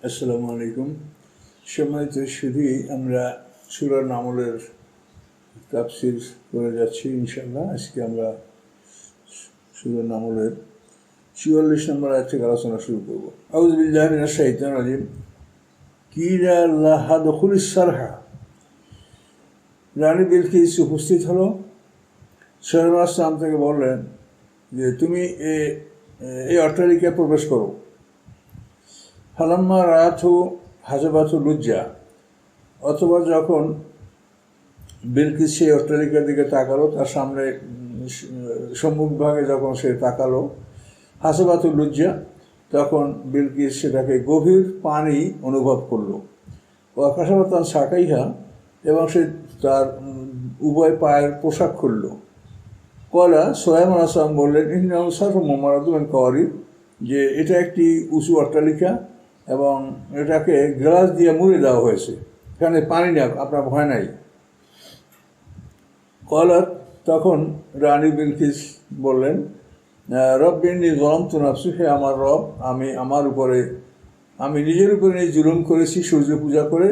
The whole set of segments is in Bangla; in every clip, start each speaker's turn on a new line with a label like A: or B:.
A: আসসালামু আলাইকুম। সম্মানিত সুধী, আমরা সূরা নামলের তাফসির করে যাচ্ছি ইনশাআল্লাহ। আজকে আমরা সূরা নামলের ৪৪ নম্বর আয়াত থেকে আলোচনা শুরু করব। আউযু বিল্লাহি মিনাশ শাইতানির রাজিম। কিলা লাহা দুখুলিস সারহা। রানী বিলকিস উপস্থিত হলো। সুলাইমান আসসালাম থেকে বললেন যে তুমি এই অট্টালিকায় প্রবেশ করো। ফালাম্মা রায়াতহু হাসিবাতহু লুজ্জা। অথবা যখন বিলকিস সেই অট্টালিকার দিকে তাকালো, তার সামনে সম্মুখভাগে যখন সে তাকালো, হাসিবাতহু লুজ্জা, তখন বিলকিস সেটাকে গভীর পানি অনুভব করলো। ও কাশাফাতান সাকাইহা, এবং সে তার উভয় পায়ের পোশাক খুলল। কলা সুলাইমান আসলাম বললেন, ইন্নাহু সারফুন মুমারাদুন মিন কাওয়ারির, যে এটা একটি উঁচু অট্টালিকা এবং এটাকে গ্লাস দিয়ে মুড়ে দেওয়া হয়েছে, এখানে পানি না, আপনার ভয় নাই। কলার, তখন রানী বিলকিস বললেন, রব্বিন্নী যালামতু নাফসি, হে আমার রব, আমি নিজের উপরে জুলুম করেছি সূর্য পূজা করে।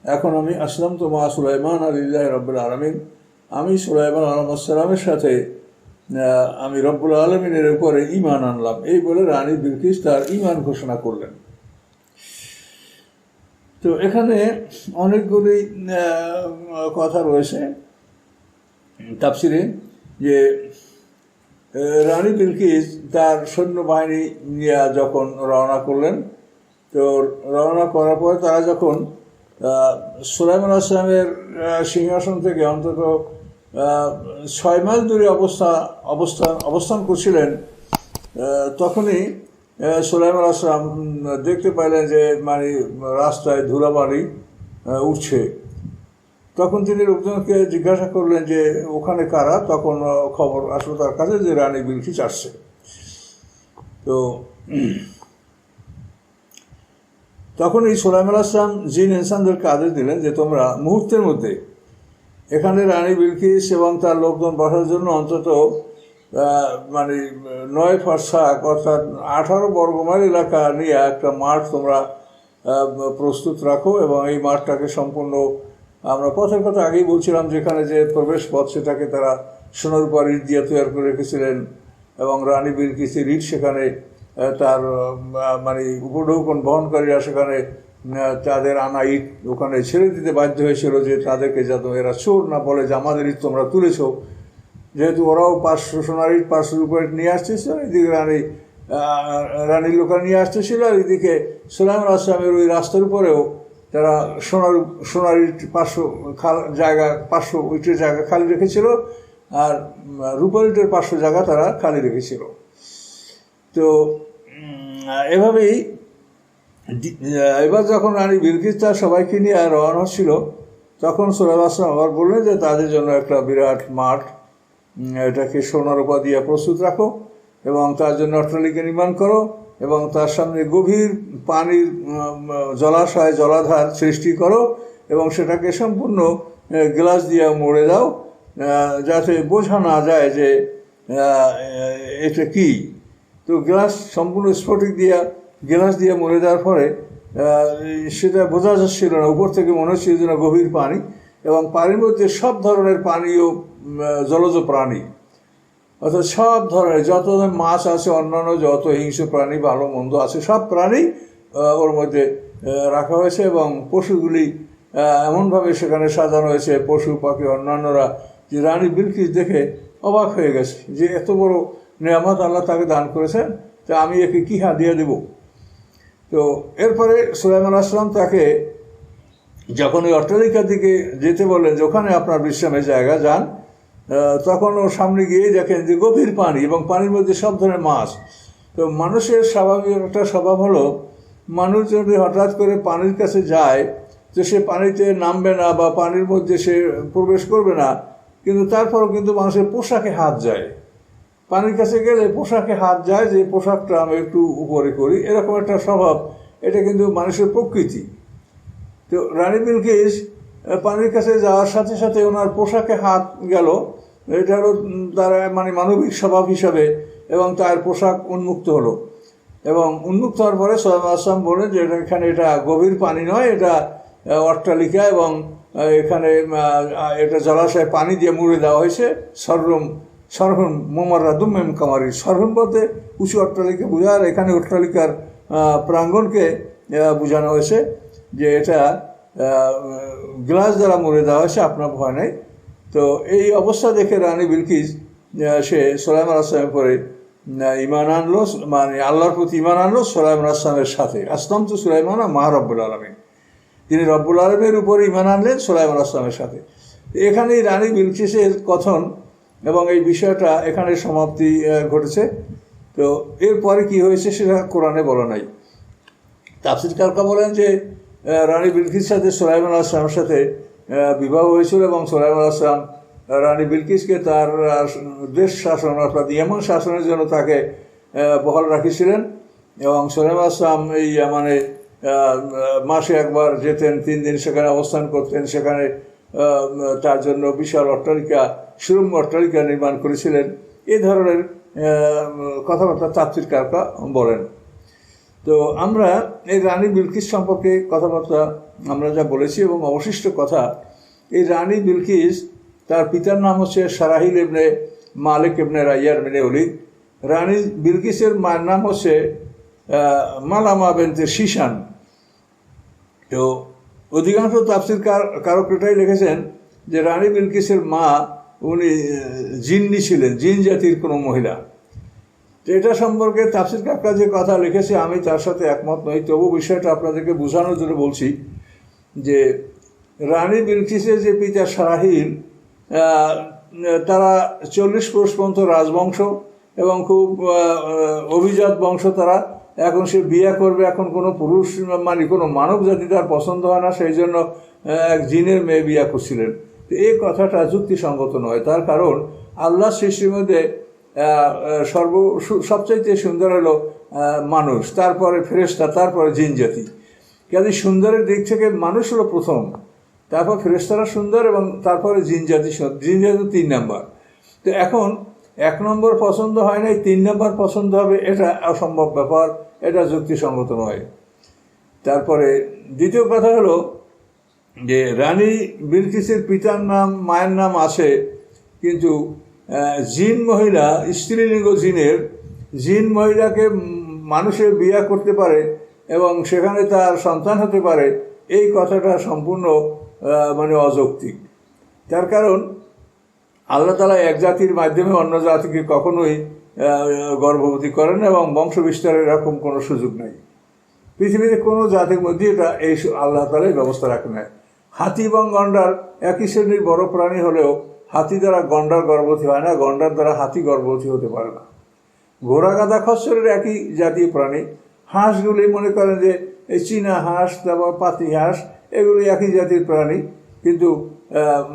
A: এখন আমি আসলামতু মা সুলাইমান লিল্লাহি রাব্বিল আলামিন, আমি সুলাইমান আলাইহিস সালামের সাথে আমি রব্বুল আলমিনের উপরে ঈমান আনলাম। এই বলে রানী বিলকিস তার ঈমান ঘোষণা করলেন। তো এখানে অনেকগুলি কথা রয়েছে তাফসিরে, যে রানী বিলকিস তার সৈন্যবাহিনী নিয়ে যখন রওনা করলেন, তো রওনা করার পরে তারা যখন সুলাইমান আসলামের সিংহাসন থেকে অন্তত 6 মাইল দূরে অবস্থান করছিলেন, তখনই সুলাইমান আসলাম দেখতে পাইলেন যে রাস্তায় ধুলাবালি উঠছে। তখন তিনি লোকজনকে জিজ্ঞাসা করলেন যে ওখানে কারা। তখন খবর আসলো তার কাছে যে রানী বিলকিস আসছে। তো তখন এই সুলাইমান আসলাম জিন ইনসানদেরকে আদেশ দিলেন যে তোমরা মুহূর্তের মধ্যে এখানে রানী বিলকিস এবং তার লোকজন বসার জন্য অন্তত 9 ফারসাক অর্থাৎ 18 বর্গমাইল এলাকা নিয়ে একটা মাঠ তোমরা প্রস্তুত রাখো, এবং এই মাঠটাকে সম্পূর্ণ, আমরা পথের কথা আগেই বলছিলাম, যেখানে যে প্রবেশ পথ সেটাকে তারা সোনার উপর ইট দিয়ে তৈরি করে রেখেছিলেন, এবং রানী বিলকিসের ইট সেখানে তার উপঢৌকন বহনকারীরা সেখানে তাদের আনা ইট ওখানে ছেড়ে দিতে বাধ্য হয়েছিল, যে তাদেরকে যাতে এরা চোর না বলে যে আমাদের ইট তোমরা তুলেছ। যেহেতু ওরাও 500 সোনার ইট 500 রূপার ইট নিয়ে আসতেছিল, এদিকে রানীর লোকেরা নিয়ে আসতেছিল, আর এদিকে সুলাইমান আসলামের ওই রাস্তার উপরেও তারা সোনার ইট 500 জায়গা 500 ইটের জায়গা খালি রেখেছিল, আর রূপার ইটের 500 জায়গা তারা খালি রেখেছিল। তো এভাবেই এবার যখন রানী বিলকিস তার সবাইকে নিয়ে রওনা হচ্ছিল, তখন সুলাইমান আসলাম আবার বললেন যে তাদের জন্য একটা বিরাট মাঠ, এটাকে সোনার উপা দিয়ে প্রস্তুত রাখো, এবং তার জন্য অট্টালিকা নির্মাণ করো, এবং তার সামনে গভীর পানির জলাশয় জলাধার সৃষ্টি করো, এবং সেটাকে সম্পূর্ণ গ্লাস দিয়ে মুড়ে দাও, যাতে বোঝা না যায় যে এটা কি। তো গ্লাস সম্পূর্ণ স্ফটিক গ্লাস দিয়ে মুড়ে দেওয়ার পরে সেটা বোঝা যাচ্ছিল না, উপর থেকে মনে হচ্ছিল যেন গভীর পানি, এবং পানির মধ্যে সব ধরনের পানীয় জলজ প্রাণী, অর্থাৎ সব ধরনের যত মাছ আছে, অন্যান্য যত হিংস্র প্রাণী ভালো মন্দ আছে, সব প্রাণী ওর মধ্যে রাখা হয়েছে, এবং পশুগুলি এমনভাবে সেখানে সাজানো হয়েছে, পশু পাখি অন্যান্যরা, যে রানী বিলকিস দেখে অবাক হয়ে গেছে যে এত বড় নেয়ামত আল্লাহ তাকে দান করেছেন, তা আমি একে কী হাদিয়া দেব। তো এরপরে সুলাইমান আসলাম তাকে যখন ওই অট্টালিকার দিকে যেতে বললেন যে ওখানে আপনার বিশ্রামের জায়গা যান, তখন ওর সামনে গিয়ে দেখেন যে গভীর পানি, এবং পানির মধ্যে সব ধরনের মাছ। তো মানুষের স্বাভাবিক একটা স্বভাব হলো, মানুষ যদি হঠাৎ করে পানির কাছে যায় তো সে পানিতে নামবে না বা পানির মধ্যে সে প্রবেশ করবে না, কিন্তু তারপরও কিন্তু মানুষের পোশাকে হাত যায়। পানির কাছে গেলে পোশাকে হাত যায়, যে পোশাকটা আমি একটু উপরে করি, এরকম একটা স্বভাব, এটা কিন্তু মানুষের প্রকৃতি। তো রানী বিলকিস পানির কাছে যাওয়ার সাথে সাথে ওনার পোশাকে হাত গেল, এটা হলো তার মানবিক স্বভাব হিসাবে, এবং তার পোশাক উন্মুক্ত হলো, এবং উন্মুক্ত হওয়ার পরে সুলাইমান আসলাম বললেন যে এখানে এটা গভীর পানি নয়, এটা অট্টালিকা, এবং এখানে এটা জলাশয়ে পানি দিয়ে মুড়ে দেওয়া হয়েছে। সরহম মোমারাদুম মেম কামারি, সরহম বলতে উঁচু অট্টালিকা বোঝার, এখানে অট্টালিকার প্রাঙ্গণকে বোঝানো হয়েছে যে এটা গ্লাস দ্বারা মুড়ে দেওয়া হয়েছে, আপনার ভয় নেই। তো এই অবস্থা দেখে রানী বিলকিস সে সুলাইমান আসলামের পরে ঈমান আনলো, মানে আল্লাহর প্রতি ঈমান আনলো সুলাইমান আসলামের সাথে। আসলাম তো সুলাইমান মা রব্বুল আলামিন, তিনি রব্বুল আলমের উপরে ঈমান আনলেন সুলাইমান আসলামের সাথে। এখানেই রানী বিলকিসের কথন এবং এই বিষয়টা এখানে সমাপ্তি ঘটেছে। তো এরপরে কি হয়েছে সেটা কোরআনে বলা নাই। তাফসীরকাররা বলেন যে রানী বিলকিসের সাথে সুলাইমান আসলামের সাথে বিবাহ হয়েছিল এবং সুলাইমান আসলাম রানী বিলকিসকে তার দেশ শাসন অর্থাৎ ইয়েমেন শাসনের জন্য তাকে বহাল রাখিছিলেন। এবং সুলাইমান আসলাম এই মানে মাসে একবার যেতেন, 3 দিন সেখানে অবস্থান করতেন, সেখানে তার জন্য বিশাল অট্টালিকা, সুরম্য অট্টালিকা নির্মাণ করেছিলেন। এই ধরনের কথাবার্তা তাফসীরকাররা বলেন। তো আমরা এই রানী বিলকিস সম্পর্কে কথাবার্তা আমরা যা বলেছি এবং অবশিষ্ট কথা, এই রানী বিলকিস তার পিতার নাম হচ্ছে সারাহিল ইবনে মালিক ইবনে রাইয়ার মিনে ওলিদ। রানী বিলকিসের মায়ের নাম হচ্ছে মালামা বেনতে শিশান। তো অধিকাংশ তাফসীর কারক এটাই লিখেছেন যে রানী বিলকিসের মা উনি জিন্নি ছিলেন, জিন জাতির কোনো মহিলা। তো এটা সম্পর্কে তাফসীর কাররা যে কথা লিখেছে আমি তার সাথে একমত নই, তবু বিষয়টা আপনাদেরকে বোঝানোর জন্য বলছি যে রানী বিলকিসের যে পিতা সারাহিল, তারা 40 পুরুষ পর্যন্ত রাজবংশ এবং খুব অভিজাত বংশ তারা। এখন সে বিয়ে করবে, এখন কোনো পুরুষ মানে কোনো মানব জাতি তার পছন্দ হয় না, সেই জন্য এক জিনের মেয়ে বিয়ে করছিলেন। তো এই কথাটা যুক্তিসঙ্গত নয়। তার কারণ আল্লাহ সৃষ্টির মধ্যে সবচাইতে সুন্দর হলো মানুষ, তারপরে ফেরেশতা, তারপরে জিন জাতি। কাজে সুন্দরের দিক থেকে মানুষ হলো প্রথম, তারপর ফেরেশতারা সুন্দর এবং তারপরে জিন জাতি 3 নম্বর। তো এখন 1 নম্বর পছন্দ হয় নাই, 3 নম্বর পছন্দ হবে, এটা অসম্ভব ব্যাপার, এটা যুক্তিসঙ্গত নয়। তারপরে দ্বিতীয় কথা হলো যে রানী বিলকিসের পিতার নাম মায়ের নাম আছে, কিন্তু জিন মহিলা, স্ত্রীলিঙ্গ জিন মহিলাকে মানুষের বিয়ে করতে পারে এবং সেখানে তার সন্তান হতে পারে, এই কথাটা সম্পূর্ণ মানে অযৌক্তিক। তার কারণ আল্লাহ তাআলা এক জাতির মাধ্যমে অন্য জাতিকে কখনোই গর্ভবতী করেন এবং বংশ বিস্তারের এরকম কোনো সুযোগ নাই। পৃথিবীতে কোনো জাতির মধ্যে এটা এই আল্লাহ তাআলাই ব্যবস্থা রাখেন না। হাতি এবং গন্ডার একই শ্রেণীর বড় প্রাণী হলেও হাতি দ্বারা গন্ডার গর্ভবতী হয় না, গন্ডার দ্বারা হাতি গর্ভবতী হতে পারে না। ঘোড়া, গাধা, খচ্চরের একই জাতীয় প্রাণী। হাঁসগুলি মনে করেন যে এই চীনা হাঁস, তারপর পাতি হাঁস, এগুলি একই জাতির প্রাণী, কিন্তু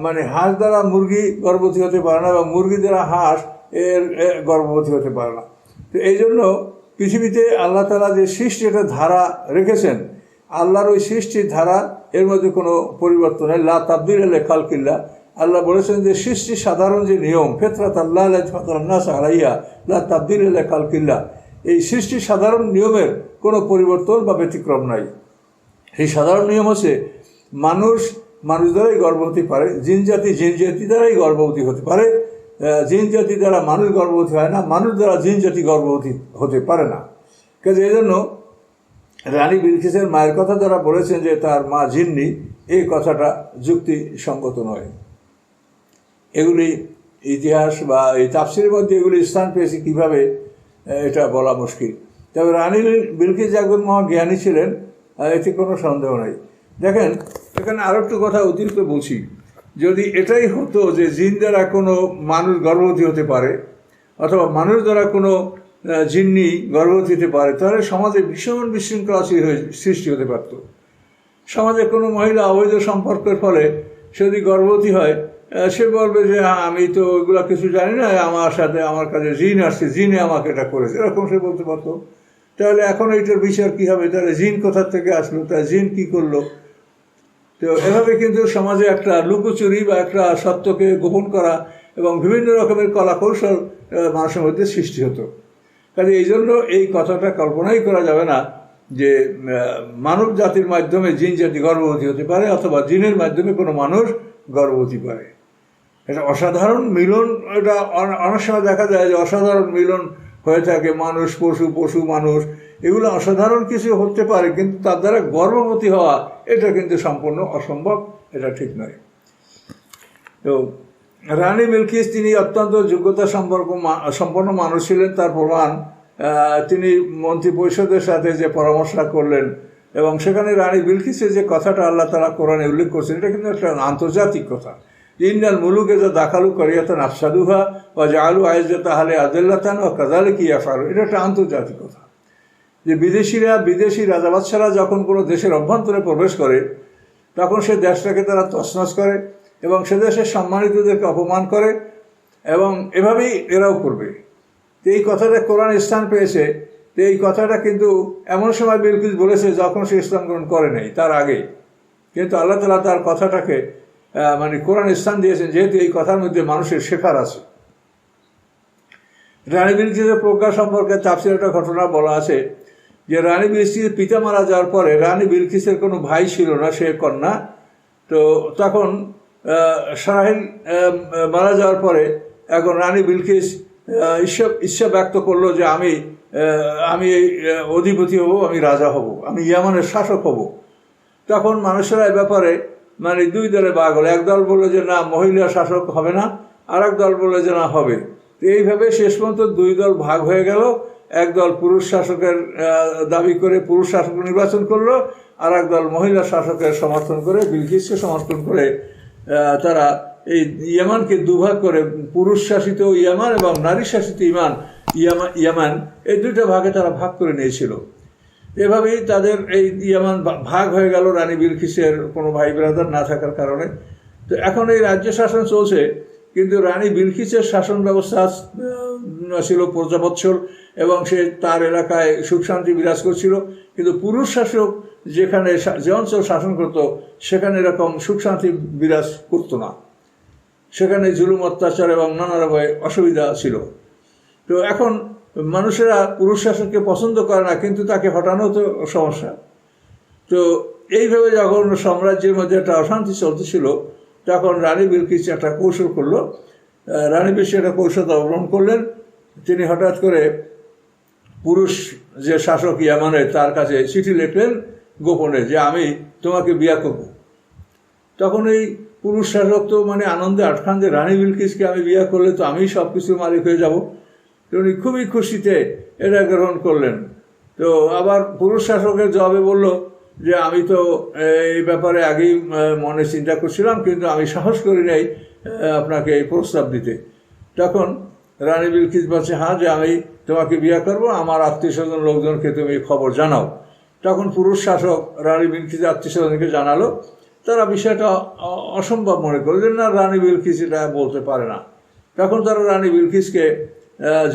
A: মানে হাঁস দ্বারা মুরগি গর্ভবতী হতে পারে না এবং মুরগি দ্বারা হাঁস এর গর্ভবতী হতে পারে না। তো এই জন্য পৃথিবীতে আল্লাহ তাআলা যে সৃষ্টি এটা ধারা রেখেছেন, আল্লাহর ওই সৃষ্টির ধারা, এর মধ্যে কোনো পরিবর্তন নেই। লা তাবদীলা লিখালকিল্লাহ, আল্লাহ বলেছেন যে সৃষ্টির সাধারণ যে নিয়ম, ফিতরাত আল্লাহ নাস আলাইহা লা তাবদীলা লিখালকিল্লাহ, এই সৃষ্টির সাধারণ নিয়মের কোনো পরিবর্তন বা ব্যতিক্রম নাই। এই সাধারণ নিয়ম হচ্ছে মানুষ দ্বারাই গর্ভবতী পারে, জিন জাতি দ্বারাই গর্ভবতী হতে পারে, জিন জাতি দ্বারা মানুষ গর্ভবতী হয় না, মানুষ দ্বারা জিন জাতি গর্ভবতী হতে পারে না। কাজে এই জন্য রানী বিলকিসের মায়ের কথা যারা বলেছেন যে তার মা জিন্নি, এই কথাটা যুক্তিসঙ্গত নয়। এগুলি ইতিহাস বা এই তাফসীরের মধ্যে এগুলি স্থান পেয়েছে কীভাবে এটা বলা মুশকিল। তবে রানী বিলকিস একজন মহাজ্ঞানী ছিলেন, এতে কোনো সন্দেহ নাই। দেখেন এখানে আরও একটু কথা অতিরিক্ত বলছি, যদি এটাই হতো যে জিন দ্বারা কোনো মানুষ গর্ভবতী হতে পারে অথবা মানুষ দ্বারা কোনো জিন্নি গর্ভবতী হতে পারে, তাহলে সমাজে ভীষণ বিশৃঙ্খলা সৃষ্টি হতে পারত। সমাজে কোনো মহিলা অবৈধ সম্পর্কের ফলে যদি গর্ভবতী হয়, সে বলবে যে আমি তো ওইগুলো কিছু জানি না, আমার কাছে জিন আসছে, জিনে আমাকে এটা করেছে, এরকম সে বলতে পারতো। তাহলে এখন এইটার বিচার কী হবে? তাহলে জিন কোথার থেকে আসলো, তাই জিন কী করলো? তো এভাবে কিন্তু সমাজে একটা লুকোচুরি বা একটা সত্যকে গোপন করা এবং বিভিন্ন রকমের কলা কৌশল মানুষের মধ্যে সৃষ্টি হতো। কাজে এই জন্য এই কথাটা কল্পনাই করা যাবে না যে মানব জাতির মাধ্যমে জিন জাতি গর্ভবতী হতে পারে অথবা জিনের মাধ্যমে কোনো মানুষ গর্ভবতী পারে। এটা অসাধারণ মিলন। এটা অনেক সময় দেখা যায় যে অসাধারণ মিলন হয়ে থাকে, মানুষ পশু, পশু মানুষ, এগুলো অসাধারণ কিছু হতে পারে, কিন্তু তার দ্বারা গর্ভবতী হওয়া এটা কিন্তু সম্পূর্ণ অসম্ভব, এটা ঠিক নয়। তো রানী বিলকিস তিনি অত্যন্ত যোগ্যতা সম্পন্ন মানুষ ছিলেন। তার প্রমাণ তিনি মন্ত্রী পরিষদের সাথে যে পরামর্শ করলেন এবং সেখানে রানী বিলকিসের যে কথাটা আল্লাহ তাআলা কোরআনে উল্লেখ করছেন, এটা কিন্তু একটা আন্তর্জাতিক কথা। ইন্নাল মুলুকে যা দাখালু করিয়াতান আফসাদুহা ওয়া জাআলু আইজ্জাতা আহলি আযিল্লাতান ওয়া কাযালিকা ইয়াফআলু, এটা একটা আন্তর্জাতিক কথা। যে বিদেশি রাজা বাদশারা যখন কোনো দেশের অভ্যন্তরে প্রবেশ করে তখন সে দেশটাকে তারা তছনছ করে এবং সে দেশের সম্মানিতদেরকে অপমান করে এবং এভাবেই এরাও করবে। তো এই কথাটা কোরআন স্থান পেয়েছে। তো এই কথাটা কিন্তু এমন সময় বিলকিস বলেছে যখন সে ইসলাম গ্রহণ করে নাই, তার আগে। কিন্তু আল্লাহ তাআলা তার কথাটাকে মানে কোরআন স্থান দিয়েছেন, যেহেতু এই কথার মধ্যে মানুষের শেখার আছে। রানী বিলকিসের প্রজ্ঞা সম্পর্কে তাফসীরে একটা ঘটনা বলা আছে যে রানী বিলকিসের পিতা মারা যাওয়ার পরে রানী বিলকিসের কোনো ভাই ছিল না, সে কন্যা। তো তখন সারাহিল মারা যাওয়ার পরে এখন রানী বিলকিস ইচ্ছা ব্যক্ত করলো যে আমি অধিপতি হব, আমি রাজা হব, আমি ইয়ামানের শাসক হব। তখন মানুষেরা এ ব্যাপারে মানে দুই দলে ভাগ হলো। একদল বললো যে না, মহিলা শাসক হবে না, আর এক দল বললো যে না, হবে। তো এইভাবে শেষ পর্যন্ত দুই দল ভাগ হয়ে গেল। একদল পুরুষ শাসকের দাবি করে পুরুষ শাসক নির্বাচন করলো, আর একদল মহিলা শাসকের সমর্থন করে বিলকিসকে সমর্থন করে তারা এই ইয়ামানকে দুভাগ করে পুরুষ শাসিত ইয়ামান এবং নারী শাসিত ইয়ামান এই দুইটা ভাগে তারা ভাগ করে নিয়েছিল। এভাবেই তাদের এই ইয়ামান ভাগ হয়ে গেল রানী বিলকিসের কোনো ভাই ব্রাদার না থাকার কারণে। তো এখন এই রাজ্য শাসন চলছে, কিন্তু রানী বিলকিসের শাসন ব্যবস্থা ছিল প্রজাবৎসল এবং সে তার এলাকায় সুখ শান্তি বিরাজ করছিল। কিন্তু পুরুষ শাসক যেখানে যে অঞ্চল শাসন করত সেখানে এরকম সুখ শান্তি বিরাজ করতো না, সেখানে জুলুম অত্যাচার এবং নানা রকম অসুবিধা ছিল। তো এখন মানুষেরা পুরুষ শাসককে পছন্দ করে না, কিন্তু তাকে হটানো তো সমস্যা। তো এইভাবে যখন সাম্রাজ্যের মধ্যে একটা অশান্তি চলতেছিল তখন রানী বিলকিস একটা কৌশল করলো। রানী বিলকিস একটা কৌশল অবলম্বন করলেন। তিনি হঠাৎ করে পুরুষ যে শাসক ইয়ামানের তার কাছে চিঠি লিখলেন গোপনে যে আমি তোমাকে বিয়ে করব। তখন এই পুরুষ শাসক তো মানে আনন্দে আটখান যে রানী বিলকিসকে আমি বিয়ে করলে তো আমি সব কিছুর মালিক হয়ে যাব। উনি খুবই খুশিতে এটা গ্রহণ করলেন। তো আবার পুরুষ শাসকের জবাবে বলল যে আমি তো এই ব্যাপারে আগেই মনে চিন্তা করছিলাম, কিন্তু আমি সাহস করি নাই আপনাকে এই প্রস্তাব দিতে। তখন রানী বিলকিস বলছে হ্যাঁ, যে আমি তোমাকে বিয়ে করব, আমার আত্মীয় স্বজন লোকজনকে তুমি খবর জানাও। তখন পুরুষ শাসক রানী বিলকিসের আত্মীয় স্বজনকে জানালো। তারা বিষয়টা অসম্ভব মনে করলেন না, রানী বিলকিস এটা বলতে পারে না। তখন তারা রানী বিলকিসকে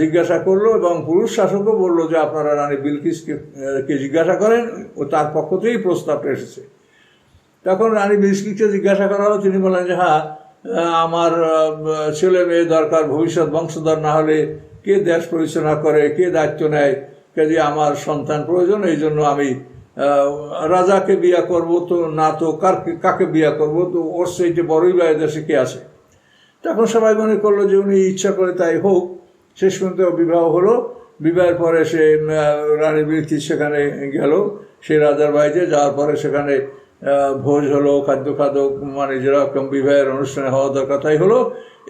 A: জিজ্ঞাসা করলো এবং পুরুষ শাসকও বললো যে আপনারা রানী বিলকিসকে জিজ্ঞাসা করেন, ও তার পক্ষ থেকেই প্রস্তাবটা এসেছে। তখন রানী বিলকিসকে জিজ্ঞাসা করা হলো, তিনি বললেন যে হ্যাঁ, আমার ছেলে মেয়ে দরকার, ভবিষ্যৎ বংশধর না হলে কে দেশ পরিচালনা করে, কে দায়িত্ব নেয়, কাজে আমার সন্তান প্রয়োজন, এই জন্য আমি রাজাকে বিয়ে করব, তো না তো কাকে বিয়ে করব, তো ওর সেইটে বড়ই বা দেশে কে আছে। তখন সবাই মনে করলো যে উনি ইচ্ছা করে তাই হোক। শেষ পর্যন্ত বিবাহ হলো। বিবাহের পরে সে রানী বিলকিস সেখানে গেল, সে রাজার বাড়িতে যাওয়ার পরে সেখানে ভোজ হলো, খাদ্য মানে যেরকম বিবাহের অনুষ্ঠানে হওয়া দরকার তাই হলো।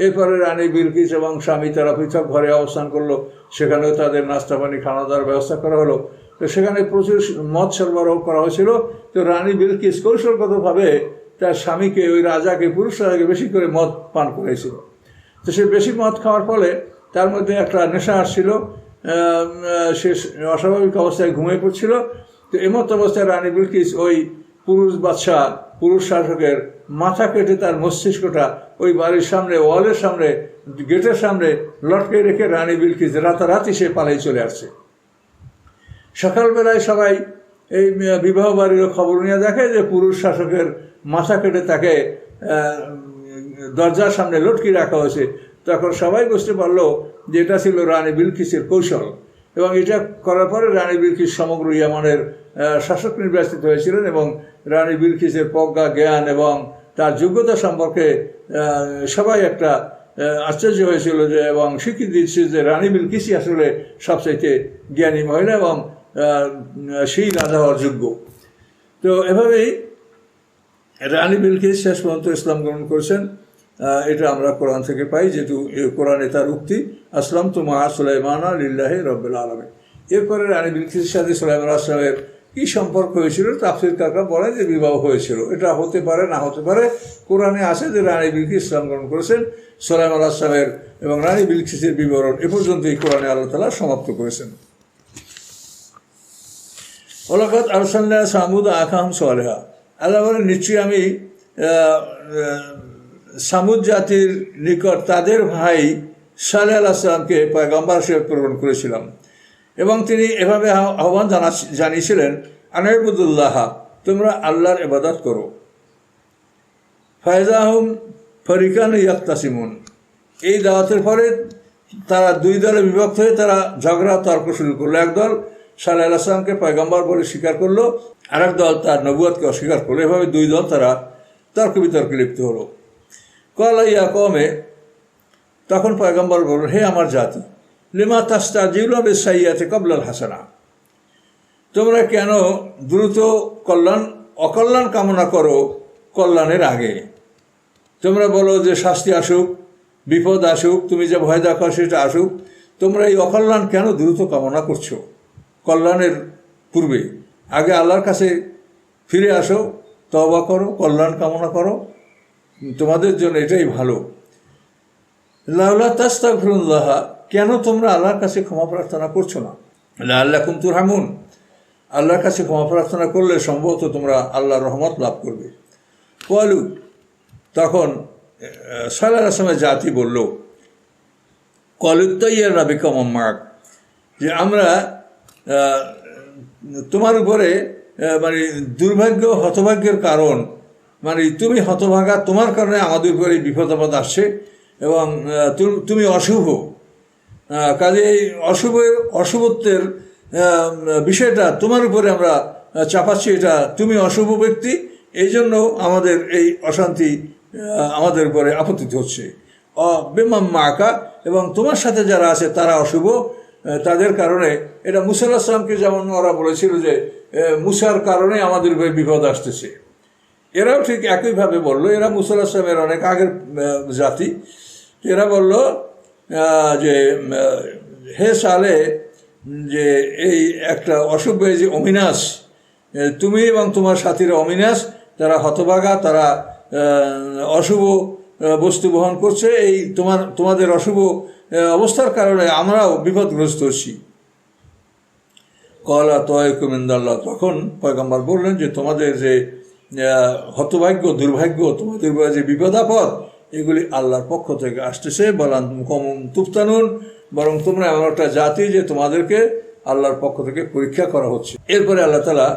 A: এরপরে রানী বিলকিস এবং স্বামী তারা পৃথক ঘরে অবস্থান করলো, সেখানেও তাদের নাস্তা পানি খাওয়া দাওয়ার ব্যবস্থা করা হলো। তো সেখানে প্রচুর মদ সরবরাহ করা হয়েছিল। তো রানী বিলকিস কৌশলগতভাবে তার স্বামীকে, ওই রাজাকে, পুরুষ রাজাকে বেশি করে মদ পান করেছিল। তো সে বেশি মদ খাওয়ার ফলে তার মধ্যে একটা নেশা আসছিল, সে অস্বাভাবিক অবস্থায় ঘুমিয়ে পড়ছিল। তো এমত অবস্থায় রানী বিলকিস ওই পুরুষ শাসকের মাথা কেটে তার মস্তিষ্কটা ওই বাড়ির সামনে, ওয়ালের সামনে, গেটের সামনে লটকে রেখে রানী বিলকিস রাতারাতি সে পালাই চলে আসছে। সকালবেলায় সবাই এই বিবাহ বাড়ির খবর নিয়ে দেখে যে পুরুষ শাসকের মাথা কেটে তাকে দরজার সামনে লটকে রাখা হয়েছে। তখন সবাই বুঝতে পারলো যে এটা ছিল রানী বিলকিসের কৌশল। এবং এটা করার পরে রানী বিলকিস সমগ্র ইয়ামানের শাসক নির্বাচিত হয়েছিলেন এবং রানী বিলকিসের প্রজ্ঞা, জ্ঞান এবং তার যোগ্যতা সম্পর্কে সবাই একটা আশ্চর্য হয়েছিল যে এবং স্বীকৃতি দিচ্ছে যে রানী বিলকিসই আসলে সবচাইতে জ্ঞানী মহিলা এবং সেই রাজা হওয়ার যোগ্য। তো এভাবেই রানী বিলকিস শেষ পর্যন্ত ইসলাম গ্রহণ করেছেন। এটা আমরা কোরআন থেকে পাই, যেহেতু কোরআনে তার উক্তি আসলাম তু মা সুলাইমানা লিল্লাহি রাব্বিল আলামিন। এরপরে রানী বিলকিসের সাথে সুলাইমান আসলামের কী সম্পর্ক হয়েছিল তাফসীরকাররা বলে যে বিবাহ হয়েছিল। এটা হতে পারে, না হতে পারে। কোরআনে আছে যে রানী বিলকিস ইসলাম গ্রহণ করেছেন। সুলাইমান আসলামের এবং রানী বিলকিসের বিবরণ এ পর্যন্তই কোরআনে আল্লাহ তাআলা সমাপ্ত করেছেন। ওয়ালাকাদ আরসালনা সামুদ আখাহুম সালেহা, আল্লাহ বলেন নিশ্চয়ই আমি সামুদ জাতির নিকট তাদের ভাই সালেহ আলাইহিস সালামকে পয়গম্বর হিসেবে প্রেরণ করেছিলাম এবং তিনি এভাবে আহ্বান জানিয়েছিলেন আনাইবুদুল্লাহ, তোমরা আল্লাহর ইবাদত করো। ফায়জাহুম ফরিকান ইয়াকতাসিমুন, এই দাওয়াতের ফলে তারা দুই দলে বিভক্ত হয়ে তারা ঝগড়া তর্ক শুরু করলো। একদল সালেহ আলাইহিস সালামকে পয়গম্বর বলে স্বীকার করলো, আর এক দল তার নবুয়তকে অস্বীকার করলো। এভাবে দুই দল তারা তর্ক বিতর্কে লিপ্ত হলো। কলা ইয়া কমে, তখন পয়গম্বর বলল, হে আমার জাতি, লিমা তাস্তাজিলুনা বিসাইয়্যাতি ক্বাবলাল হাসানা, তোমরা কেন দ্রুত অকল্যাণ কামনা করো কল্যাণের আগে? তোমরা বলো যে শাস্তি আসুক, বিপদ আসুক, তুমি যে ভয় দেখাও সেটা আসুক, তোমরা এই অকল্যাণ কেন দ্রুত কামনা করছো কল্যাণের পূর্বে? আগে আল্লাহর কাছে ফিরে আসো, তওবা করো, কল্যাণ কামনা করো, তোমাদের জন্য এটাই ভালো। লাউলা তাস্তাগফিরুল্লাহ, কেন তোমরা আল্লাহর কাছে ক্ষমা প্রার্থনা করছো না? লাআল্লাকুম তুরহামুন, আল্লাহর কাছে ক্ষমা প্রার্থনা করলে সম্ভবত তোমরা আল্লাহর রহমত লাভ করবে। কলু, তখন সালেহ আলাইহিস সালামের জাতি বলল, কলুত্তাইয়ারনা বিকা মাম্মাক, যে আমরা তোমার উপরে মানে দুর্ভাগ্য হতভাগ্যের কারণ, মানে তুমি হতভাগা, তোমার কারণে আমাদের উপরে বিপদ আপদ আসছে এবং তুমি অশুভ, কাজে এই অশুভত্বের বিষয়টা তোমার উপরে আমরা চাপাচ্ছি, এটা তুমি অশুভ ব্যক্তি, এই জন্য আমাদের এই অশান্তি আমাদের উপরে আপত্তিত হচ্ছে। বেমাম্মা আঁকা, এবং তোমার সাথে যারা আছে তারা অশুভ, তাদের কারণে এটা মুসা আলাইহিস সালামকে যেমন ওরা বলেছিল যে মুসার কারণে আমাদের উপরে বিপদ আসতেছে, এরাও ঠিক একইভাবে বলল। এরা মুসা আলাইহিস সালামের অনেক আগের জাতি। এরা বলল যে হে সালে, যে এই একটা অশুভ যে অমিনাশ, তুমি এবং তোমার সাথীরা অমিনাশ, তারা হতভাগা, তারা অশুভ বস্তু বহন করছে, এই তোমাদের অশুভ অবস্থার কারণে আমরাও বিপদগ্রস্ত হচ্ছি। কলা তয়কুম ইনদাল্লাহ, তখন পয়গম্বর বললেন যে তোমাদের যে হতভাগ্য, দুর্ভাগ্য, তোমাদের যে বিপদাপদ, এগুলি আল্লাহর পক্ষ থেকে আসতেছে। বলান কমন তুফতানুন, বরং তোমরা এমন একটা জাতি যে তোমাদেরকে আল্লাহর পক্ষ থেকে পরীক্ষা করা হচ্ছে। এরপরে আল্লাহ তাআলা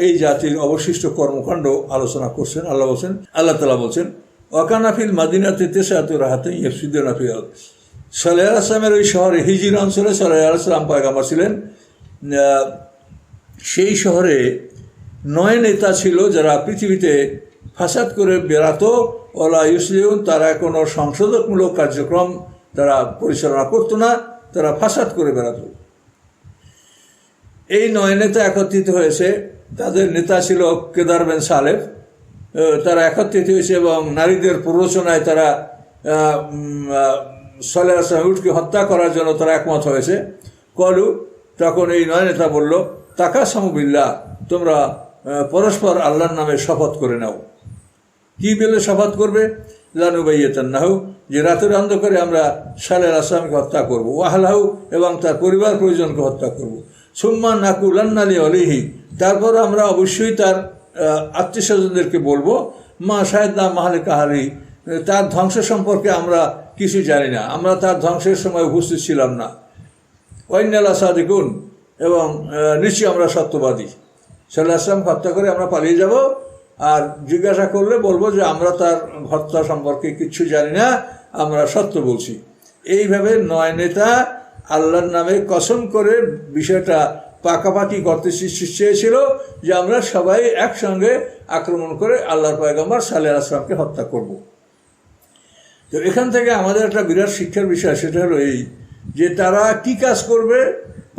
A: এই জাতির অবশিষ্ট কর্মকাণ্ড আলোচনা করছেন। আল্লাহ তাআলা বলছেন, ওয়াকানাফিল মাদিনাতে তেসাতু রাহাতে ইফসিদুনা ফিল আরদ, সালেহ আলাইহিস সালামের ওই শহরে, হিজর অঞ্চলে সালেহ আলাইহিস সালাম পয়গম্বর ছিলেন। সেই শহরে 9 নেতা ছিল যারা পৃথিবীতে ফাসাদ করে বেড়াতো। ওলা ইউসলিউন, তারা কোনো সংশোধকমূলক কার্যক্রম তারা পরিচালনা করতো না, তারা ফাসাদ করে বেড়াতো। এই 9 নেতা একত্রিত হয়েছে। তাদের নেতা ছিল কেদার বিন সালেফ। তারা একত্রিত হয়েছে এবং নারীদের প্ররোচনায় তারা সালেহ আলাইহিস সালামকে হত্যা করার জন্য তারা একমত হয়েছে। কলু, তখন এই 9 নেতা বলল, তাকাসামু বিল্লাহ, তোমরা পরস্পর আল্লাহর নামে শপথ করে নাও। কি বলে শপথ করবে? লানুবাইয়াতান্নাহু, যে রাতের অন্ধকারে আমরা সালেহ আলাইহিস সালামকে হত্যা করবো, ওয়াহলাহু, এবং তার পরিবার পরিজনকে হত্যা করবো, সুম্মা নাকুলান্না লিওয়ালিহি, তারপর আমরা অবশ্যই তার আত্মীয় স্বজনদেরকে বলবো, মা শাহিদনা মাহলিকা আহলি, তার ধ্বংস সম্পর্কে আমরা কিছু জানি না, আমরা তার ধ্বংসের সময় উপস্থিত ছিলাম না। ওয়াইন্না লাসাদিকুন, এবং নিশ্চয়ই আমরা সত্যবাদী। সালেহ আলাইহিস সালামকে হত্যা করে আমরা পালিয়ে যাব, আর জিজ্ঞাসা করলে বলবো যে আমরা তার হত্যা সম্পর্কে কিচ্ছু জানি না, আমরা সত্য বলছি। এইভাবে 9 নেতা আল্লাহর নামে কসম করে বিষয়টা পাকাপাকি করতে চেয়েছিল যে আমরা সবাই একসঙ্গে আক্রমণ করে আল্লাহর পয়গম্বর সালেহ আসলামকে হত্যা করব। তো এখান থেকে আমাদের একটা বিরাট শিক্ষার বিষয়, সেটা হলো এই যে তারা কি কাজ করবে,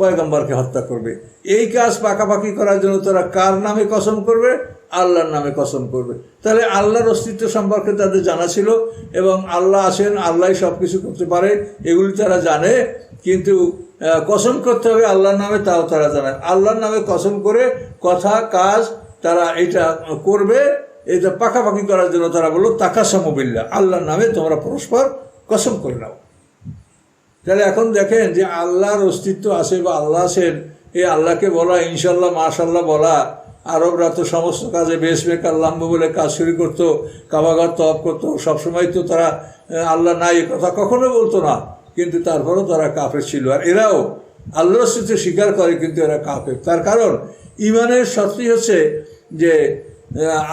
A: পয়গম্বরকে হত্যা করবে। এই কাজ পাকাপাকি করার জন্য তারা কার নামে কসম করবে, আল্লাহর নামে কসম করবে। তাহলে আল্লাহর অস্তিত্ব সম্পর্কে তাদের জানা ছিল এবং আল্লাহ আছেন, আল্লাহ সব কিছু করতে পারে, এগুলি তারা জানে। কিন্তু কসম করতে হবে আল্লাহর নামে, তাও তারা জানে। আল্লাহর নামে কসম করে কথা কাজ তারা এটা করবে, এটা পাকাপাকি করার জন্য তারা বললো তাকাসামু বিল্লাহ, আল্লাহর নামে তোমরা পরস্পর কসম করে নাও। তাহলে এখন দেখেন যে আল্লাহর অস্তিত্ব আছে বা আল্লাহ আছেন, এই আল্লাহকে বলা, ইনশাল্লাহ মাশাল্লাহ বলা। আরবরা তো সমস্ত কাজে বেশমেক আল্লাহ বলে কাজ শুরু করতো, কাবাঘর তওয়াফ করতো, সবসময় তো তারা আল্লাহ নাই কথা কখনো বলতো না, কিন্তু তারপরেও তারা কাফের ছিল। আর এরাও আল্লাহর অস্তিত্ব স্বীকার করে, কিন্তু এরা কাফের। তার কারণ ইমানের শর্তই হচ্ছে যে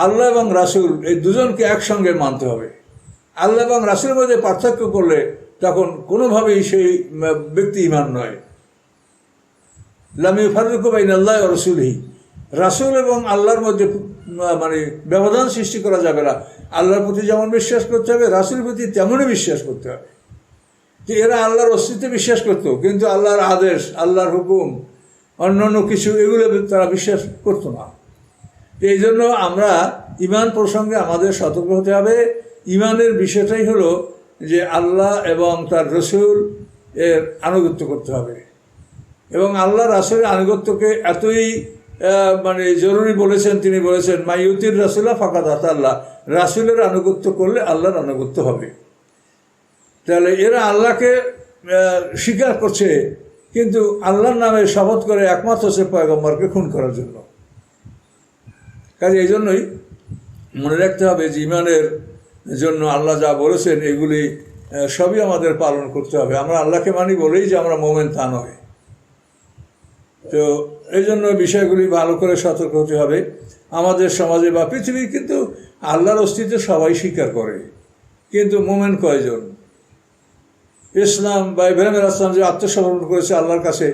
A: আল্লাহ এবং রাসূল এই দুজনকে একসঙ্গে মানতে হবে। আল্লাহ এবং রাসূলের মধ্যে পার্থক্য করলে তখন কোনোভাবেই সেই ব্যক্তি ইমান নয়। লাম ইউফাররিকু বাইনা আল্লাহি ওয়া রাসূলিহি, রাসূল এবং আল্লাহর মধ্যে মানে ব্যবধান সৃষ্টি করা যাবে না। আল্লাহর প্রতি যেমন বিশ্বাস করতে হবে, রাসূলের প্রতি তেমনই বিশ্বাস করতে হবে। যে এরা আল্লাহর অস্তিত্বে বিশ্বাস করতো, কিন্তু আল্লাহর আদেশ, আল্লাহর হুকুম, অন্যান্য কিছু এগুলো তারা বিশ্বাস করতো না। এই জন্য আমরা ইমান প্রসঙ্গে আমাদের সতর্ক হতে হবে। ইমানের বিষয়টাই হলো যে আল্লাহ এবং তার রসুল এর আনুগত্য করতে হবে, এবং আল্লাহ রাসূলের আনুগত্যকে এতই মানে জরুরি বলেছেন, তিনি বলেছেন মাইয়ুতির রাসূলা ফাকাদ আতা আল্লাহ, রাসূলের আনুগত্য করলে আল্লাহর আনুগত্য হবে। তাহলে এরা আল্লাহকে স্বীকার করছে, কিন্তু আল্লাহর নামে শপথ করে একমাত্র হচ্ছে পয়গম্বরকে খুন করার জন্য। কাজে এই জন্যই মনে রাখতে হবে যে ইমানের জন্য আল্লাহ যা বলেছেন এগুলি সবই আমাদের পালন করতে হবে। আমরা আল্লাহকে মানি বলেই যে আমরা মোমেন তা নয়। তো এই জন্য বিষয়গুলি ভালো করে সতর্ক হতে হবে। আমাদের সমাজে বা পৃথিবী কিন্তু আল্লাহর অস্তিত্ব সবাই স্বীকার করে, কিন্তু মোমেন কয়জন? ইসলাম বা ইব্রাহিম আলাইহিস সালাম যে আত্মসমর্পণ করেছে আল্লাহর কাছে,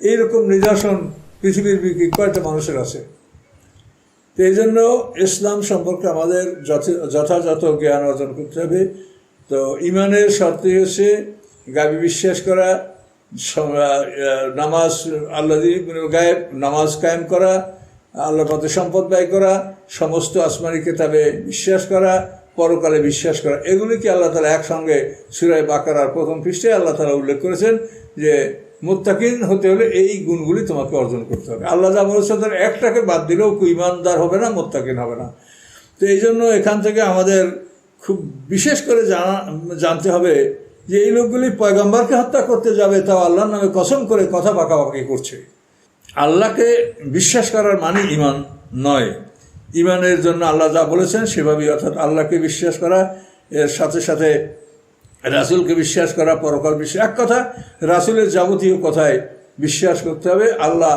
A: এইরকম নিদর্শন পৃথিবীর কয়টা মানুষের আছে? তো এই জন্য ইসলাম সম্পর্কে আমাদের যথাযথ জ্ঞান অর্জন করতে হবে। তো ইমানের শর্তই হচ্ছে গায়বী বিশ্বাস করা, নামাজ, আল্লাহ গায়েব নামাজ কায়েম করা, আল্লাহর পথে সম্পদ ব্যয় করা, সমস্ত আসমানি কিতাবে বিশ্বাস করা, পরকালে বিশ্বাস করা। এগুলিকে আল্লাহ তাআলা একসঙ্গে সূরা বাকারার প্রথম পৃষ্ঠায় আল্লাহ তাআলা উল্লেখ করেছেন যে মুত্তাকিন হতে হলে এই গুণগুলি তোমাকে অর্জন করতে হবে। আল্লাহ যা বলেছেন তার একটাকে বাদ দিলেও ঈমানদার হবে না, মুত্তাকিন হবে না। তো এই জন্য এখান থেকে আমাদের খুব বিশেষ করে জানতে হবে যে এই লোকগুলি পয়গম্বরকে হত্যা করতে যাবে, তাও আল্লাহর নামে কসম করে কথা পাকাপাকি করছে। আল্লাহকে বিশ্বাস করার মানে ঈমান নয়। ঈমানের জন্য আল্লাহ যা বলেছেন সেভাবেই, অর্থাৎ আল্লাহকে বিশ্বাস করা, এর সাথে সাথে রাসূলকে বিশ্বাস করা, পরকাল বিশ্বাস। এক কথা, রাসূলের যাবতীয় কথায় বিশ্বাস করতে হবে। আল্লাহ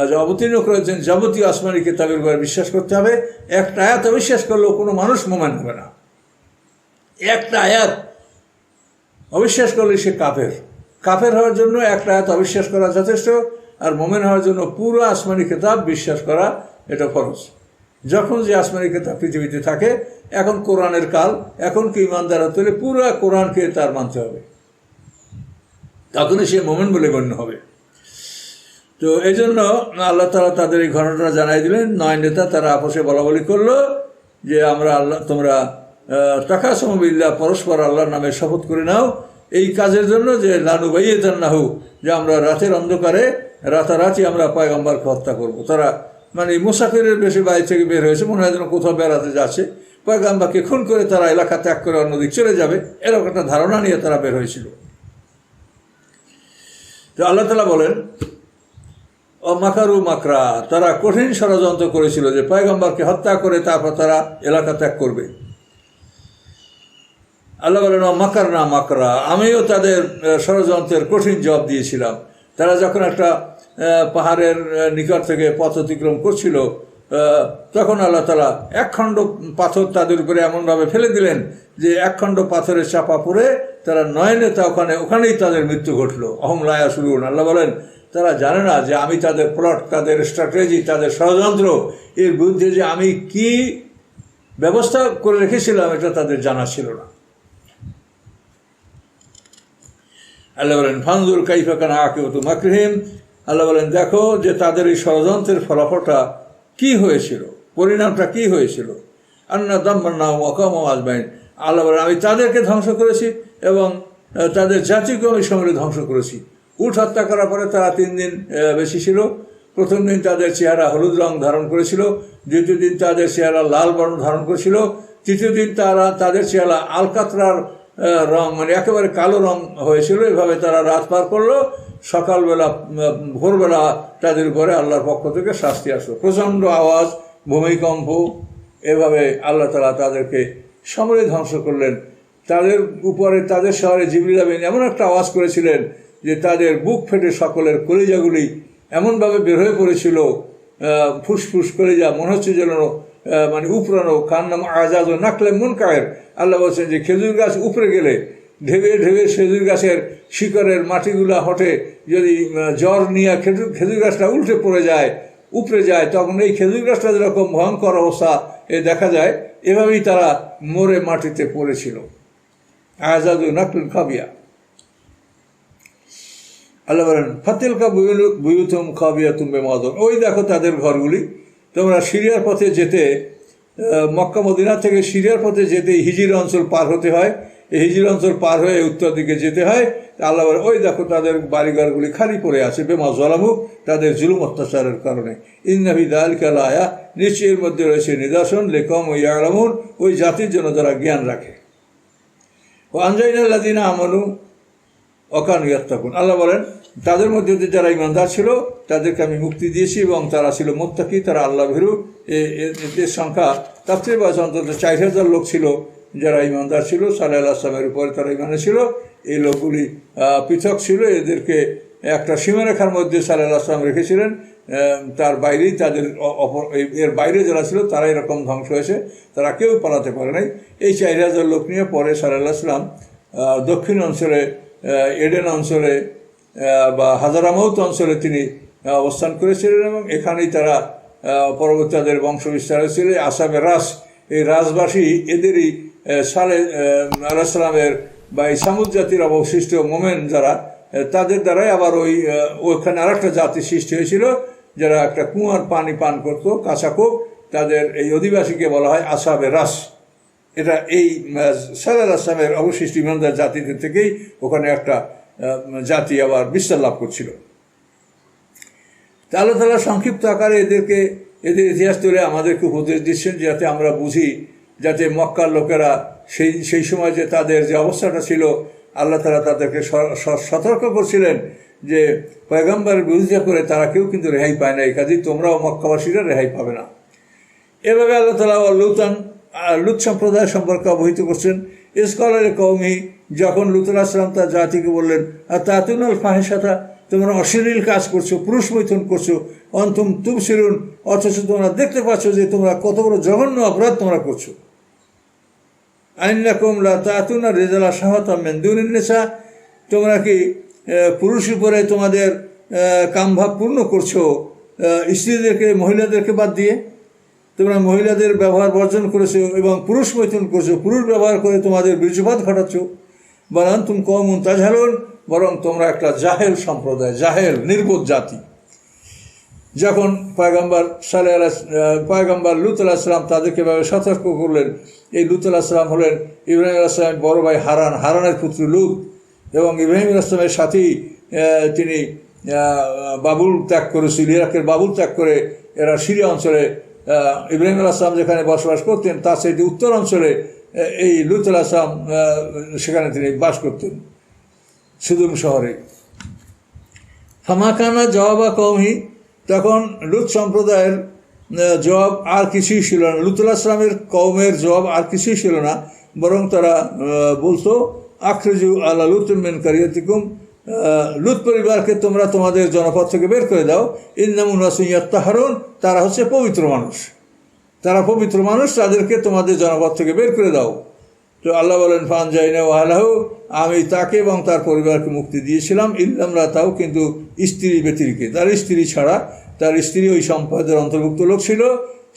A: যা অবতীর্ণ করেছেন যাবতীয় আসমানি কিতাবের উপর বিশ্বাস করতে হবে। একটা আয়াত অবিশ্বাস করলেও কোনো মানুষ মোমেন হবে না। একটা আয়াত অবিশ্বাস করলে সে কাফের। কাফের হওয়ার জন্য একটা আয়াত অবিশ্বাস করা যথেষ্ট, আর মোমেন হওয়ার জন্য পুরো আসমানি কিতাব বিশ্বাস করা এটা ফরজ। যখন যে আসমানি কিতাব পৃথিবীতে থাকে, এখন কোরআনের কাল, এখন কি ইমানদার হতে হলে পুরো কোরআনকে তার মানতে হবে, তখনই সে মোমেন বলে গণ্য হবে। তো এই জন্য আল্লাহ তাআলা তাদের এই ঘটনাটা জানাই দিলেন। 9 নেতা তারা আপসে বলাবলি করলো যে আমরা আল্লাহ, তোমরা তাকাসামু বিল্লাহ, পরস্পর আল্লাহর নামে শপথ করে নাও এই কাজের জন্য যে লানুবাইয়িতান্নাহু, যে আমরা রাতের অন্ধকারে রাতারাতি আমরা পয়গম্বরকে হত্যা করব। তারা মানে মুসাফিরের বেশি বাড়ি থেকে বের হয়েছে, মনে হয় যেন কোথাও বেড়াতে যাচ্ছে, পয়গম্বরকে খুন করে তারা এলাকা ত্যাগ করে অন্যদিক চলে যাবে, এরকম একটা ধারণা নিয়ে তারা বের হয়েছিল। তো আল্লাহ তাআলা বলেন ও মাকারু মাকরা, তারা কঠিন ষড়যন্ত্র করেছিল যে পয়গম্বরকে হত্যা করে তারপর তারা এলাকা ত্যাগ করবে। আল্লাহ বলেন ও মাকার না মাকরা, আমিও তাদের ষড়যন্ত্রের কঠিন জবাব দিয়েছিলাম। তারা যখন একটা পাহাড়ের নিকট থেকে পথ অতিক্রম করছিল, তখন আল্লাহ তাআলা একখণ্ড পাথর তাদের উপরে এমনভাবে ফেলে দিলেন যে একখণ্ড পাথরের চাপা পড়ে তারা নয়নে তা ওখানেই তাদের মৃত্যু ঘটলো। অহম লায়া শুরুন, আল্লাহ বলেন তারা জানে না যে আমি তাদের প্লট, তাদের স্ট্র্যাটেজি, তাদের ষড়যন্ত্র এর বিরুদ্ধে যে আমি কি ব্যবস্থা করে রেখেছিলাম এটা তাদের জানা ছিল না। আল্লাহ বলেন ফানজুর কাইফা কানা আকিবাতু মাকরিহিম, আল্লাহ বলেন দেখো যে তাদের এই ষড়যন্ত্রের ফলাফলটা কি হয়েছিল, পরিণামটা কি হয়েছিল। আন্না দাম্মারনাহুম ওয়া কাওমাহুম আজমাইন, আল্লাহ বলেন আমি তাদেরকে ধ্বংস করেছি এবং তাদের জাতিকেও আমি সমূলে ধ্বংস করেছি। উট হত্যা করার পরে তারা 3 দিন বেশি ছিল। প্রথম দিন তাদের চেহারা হলুদ রং ধারণ করেছিল, দ্বিতীয় দিন তাদের চেহারা লাল বর্ণ ধারণ করেছিল, তৃতীয় দিন তাদের চেহারা আলকাতরার রং মানে একেবারে কালো রং হয়েছিল। এভাবে তারা রাত পার করলো। সকালবেলা ভোরবেলা তাদের উপরে আল্লাহর পক্ষ থেকে শাস্তি আসলো, প্রচণ্ড আওয়াজ, ভূমিকম্প। এভাবে আল্লাহ তাআলা তাদেরকে সমূলে ধ্বংস করলেন। তাদের উপরে তাদের শহরে জিবরিল আমিন এমন একটা আওয়াজ করেছিলেন যে তাদের বুক ফেটে সকলের কলিজাগুলি এমনভাবে বের হয়ে পড়েছিল, ফুসফুস কলিজা মনে হচ্ছে যেন মানে উপরানো, কান্নাম আজাজ ও নাকলে মন কায়ের। আল্লাহ বলছেন যে খেজুর গাছ উপরে গেলে ঢেবে ঢেবে খেজুর গাছের শিকড়ের মাটিগুলা হটে, যদি জ্বর নিয়ে খেজুর গাছটা উল্টে পড়ে যায়, উপরে যায়, তখন এই খেজুর গাছটা যেরকম ভয়ঙ্কর অবস্থা দেখা যায়, এভাবেই তারা মরে মাটিতে পড়েছিল। আজাদ ও নাকলুন খাবিয়া। আল্লাহ বলেন ফাতিলকা বুয়ুতুম খাবিয়াতুম বিমাদুন, ওই দেখো তাদের ঘরগুলি। তোমরা সিরিয়ার পথে যেতে, মক্কা মদিনা থেকে সিরিয়ার পথে যেতে হিজির অঞ্চল পার হতে হয়। এই হিজির অঞ্চল পার হয়ে উত্তর দিকে যেতে হয়। আল্লাহ বলেন ওই দেখো তাদের বাড়িঘরগুলি খালি পড়ে আছে, বেমা জলামু, তাদের জুলুম অত্যাচারের কারণে। ইন্না ফি যালিকা লাআয়া, নিশ্চয়ের মধ্যে রয়েছে নিদর্শন, লিকাওমিন ইয়ালামুন, ওই জাতির জন্য যারা জ্ঞান রাখে। ও আনজাইনাল লাযিনা আমানু ওয়াকানু ইয়াত্তাকুন, আল্লাহ বলেন তাদের মধ্যে যারা ইমানদার ছিল তাদেরকে আমি মুক্তি দিয়েছি এবং তারা ছিল মুত্তাকি, তারা আল্লাহ ভীরু। এদের সংখ্যা তাফসীর বাস অন্তত 4000 লোক ছিল যারা ইমানদার ছিল, সালেহ আলাইহিস সালামের উপরে তারা ইমানে ছিল। এই লোকগুলি পৃথক ছিল, এদেরকে একটা সীমারেখার মধ্যে সালেহ আলাইহিস সালাম রেখেছিলেন। তার বাইরেই তাদের এর বাইরে যারা ছিল তারা এরকম ধ্বংস হয়েছে, তারা কেউ পালাতে পারে নাই। এই 4000 লোক নিয়ে পরে সালেহ আলাইহিস সালাম দক্ষিণ অঞ্চলে, এডেন অঞ্চলে বা হাজারামৌত অঞ্চলে তিনি অবস্থান করেছিলেন এবং এখানেই তারা পরবর্তী তাদের বংশ বিস্তার হয়েছিল। আসাবে রাস, এই রাজবাসী এদেরই সালেহ আলাইহিস সালামের বা এই সামুদ জাতির অবশিষ্ট মোমেন যারা, তাদের দ্বারাই আবার ওইখানে আরেকটা জাতি সৃষ্টি হয়েছিল যারা একটা কুয়ার পানি পান করতো, কাঁচা কূপ। তাদের এই অধিবাসীকে বলা হয় আসাবে রাস। এটা এই সালেহ আলাইহিস সালামের অবশিষ্ট ইমানদার জাতিদের থেকেই ওখানে একটা জাতি আবার বিস্তার লাভ করছিল। আল্লাহ তাআলা সংক্ষিপ্ত আকারে এদের ইতিহাস তুলে আমাদেরকে উপদেশ দিচ্ছেন যাতে আমরা বুঝি, যাতে মক্কার লোকেরা সেই সময় যে তাদের যে অবস্থাটা ছিল, আল্লাহ তাআলা তাদেরকে সতর্ক করছিলেন যে পয়গম্বরের বিরোধিতা করে তারা কেউ কিন্তু রেহাই পায় না, এই কাজেই তোমরাও মক্কাবাসীরা রেহাই পাবে না। এভাবে আল্লাহ তাআলা লুত সম্প্রদায় সম্পর্কে অবহিত করছেন। ইসকালের কওমি, যখন লুত আলাইহিস সালাম তার জাতিকে বললেন আতাতুনাল ফাহিশাতা, তোমরা অশ্লীল কাজ করছো, পুরুষ মৈথুন করছো, অন্তুম তুবসিরুন, অথচ তোমরা দেখতে পাচ্ছ যে তোমরা কত বড় জঘন্য অপরাধ তোমরা করছো। আইন্নাকুম লা তাতুনা রিজালা শাহাতাম মিন দুনিন নিসা, তোমরা কি পুরুষ উপরে তোমাদের কামভাব পূর্ণ করছো স্ত্রীদেরকে, মহিলাদেরকে বাদ দিয়ে। তোমরা মহিলাদের ব্যবহার বর্জন করেছো এবং পুরুষ মৈথুন করছো, পুরুষ ব্যবহার করে তোমাদের বীর্যপাত ঘটাচ্ছ। বরং তুম কওমুন তাজহালুন, বরং তোমরা একটা জাহেল সম্প্রদায়, জাহেল নির্বোধ জাতি। যখন পয়গম্বর লুত আলাইহিস সালাম তাদেরকে এভাবে সতর্ক করলেন, এই লুত আলাইহিস সালাম হলেন ইব্রাহিম আলাইহিস সালামের বড় ভাই হারানের পুত্র লুত, এবং ইব্রাহিম আলাইহিস সালামের সাথেই তিনি বাবুল ত্যাগ করেছিল, ইরাকের বাবুল ত্যাগ করে এরা সিরিয়া অঞ্চলে, ইব্রাহিম আলাইহিস সালাম যেখানে বসবাস করতেন তার সেই উত্তর অঞ্চলে এই লুত আলাইহিস সালাম সেখানে তিনি বাস করতেন, সুদুম শহরে। ফামাকানা জওয়াবা কওমি, তখন লুত সম্প্রদায়ের জবাব আর কিছুই ছিল না, লুত আলাইহিস সালামের কওমের জবাব আর কিছুই ছিল না, বরং তারা বলতো আখরিজু আলা লুত মিন কারিয়াতিকুম, লুত পরিবারকে তোমরা তোমাদের জনপদ থেকে বের করে দাও, ইন্নামুন ওয়াসিয়াত্তাহারুন, তারা হচ্ছে পবিত্র মানুষ, তারা পবিত্র মানুষ, তাদেরকে তোমাদের জনপদ থেকে বের করে দাও। তো আল্লাহ বলেন ফানজাইনা ওয়ালাহু, আমি তাকে এবং তার পরিবারকে মুক্তি দিয়েছিলাম, ইল্লামরা তাও, কিন্তু স্ত্রী ব্যতিরিকে, তার স্ত্রী ছাড়া, তার স্ত্রী ওই সম্পদের অন্তর্ভুক্ত লোক ছিল,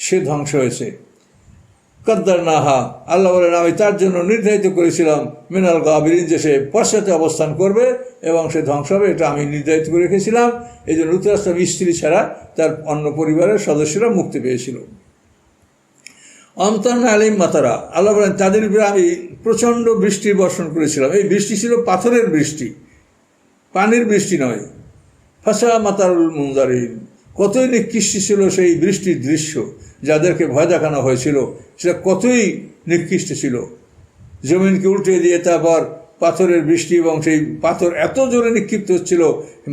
A: সে ধ্বংস হয়েছে। কদ্দার নাহা, আল্লাহ বলেন আমি তার জন্য নির্ধারিত করেছিলাম মিনাল গাবিরিন, যে সে পশ্চাতে অবস্থান করবে এবং সে ধ্বংস হবে, এটা আমি নির্ধারিত করে রেখেছিলাম। এই জন্য লূত আলাইহিস স্ত্রী ছাড়া তার অন্য পরিবারের সদস্যরা মুক্তি পেয়েছিল। আমতারনা আলিম মাতারা, আল্লাহ বলেন তাদের উপরে আমি প্রচণ্ড বৃষ্টি বর্ষণ করেছিলাম। এই বৃষ্টি ছিল পাথরের বৃষ্টি, পানির বৃষ্টি নয়। ফাসা মাতারুল মুনজারিন, কতই নিকৃষ্ট ছিল সেই বৃষ্টির দৃশ্য, যাদেরকে ভয় দেখানো হয়েছিল সেটা কতই নিকৃষ্ট ছিল। জমিনকে উল্টে দিয়ে তারপর পাথরের বৃষ্টি, এবং সেই পাথর এত জোরে নিক্ষিপ্ত হচ্ছিল,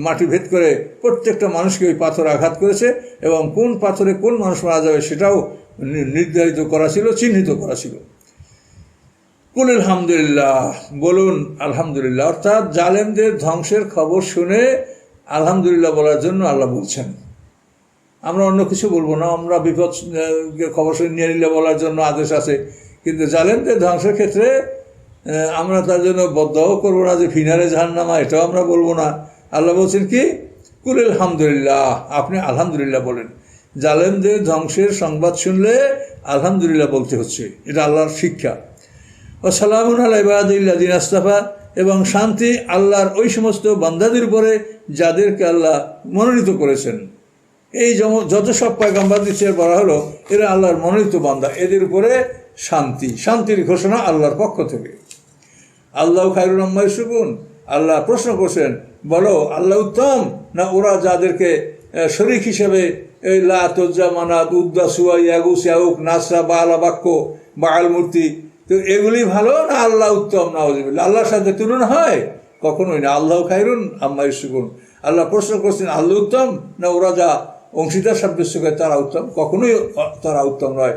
A: মাটি ভেদ করে প্রত্যেকটা মানুষকে ওই পাথর আঘাত করেছে, এবং কোন পাথরে কোন মানুষ মারা যাবে সেটাও নির্ধারিত করা ছিল, চিহ্নিত করা ছিল। কুল আলহামদুলিল্লাহ, বলুন আলহামদুলিল্লাহ, অর্থাৎ জালেমদের ধ্বংসের খবর শুনে আলহামদুলিল্লাহ বলার জন্য আল্লাহ বলছেন। আমরা অন্য কিছু বলবো না, আমরা বিপদ খবর শুনে নিয়ে নিলে বলার জন্য আদেশ আছে, কিন্তু জালেমদের ধ্বংসের ক্ষেত্রে আমরা তার জন্য বদদোয়া করবো না যে ফিনারে জাহান্নামা, এটাও আমরা বলবো না। আল্লাহ বলছেন কি, কুল আলহামদুলিল্লাহ, আপনি আলহামদুলিল্লাহ বলেন। জালেমদের ধ্বংসের সংবাদ শুনলে আলহামদুলিল্লাহ বলতে হচ্ছে, এটা আল্লাহর শিক্ষা। ও সালামুন আলা ইবাদিল্লাযিনা ইসতাফা, এবং শান্তি আল্লাহর ওই সমস্ত বান্দাদের উপরে যাদেরকে আল্লাহ মনোনীত করেছেন। এই যত সব পয়গম্বরদের বলা হলো, এরা আল্লাহর মনোনীত বান্দা, এদের উপরে শান্তি, শান্তির ঘোষণা আল্লাহর পক্ষ থেকে। আল্লাহ খায়রুন আম্মা ইয়াশরিকুন, আল্লাহ প্রশ্ন করছেন, বলো আল্লাহ উত্তম না ওরা যাদেরকে শরীক হিসেবে এই লাত, উজ্জা, মানাত, উদ্দা, সুয়া, ইয়াগুস, ইয়াউক, নাসরা, বাআলা বাক্য, বাআল মূর্তি, তো এগুলি ভালো না আল্লাহ উত্তম? নাউযুবিল্লাহ, আল্লাহর সাথে তুলনা হয়? কখনোই না। আল্লাহ খায়রুন আম্মা ইয়াশরিকুন, আল্লাহ প্রশ্ন করছেন আল্লাহ উত্তম না ওরা যা অংশীদার সাব্যস্ত করে তারা উত্তম? কখনোই তারা উত্তম নয়।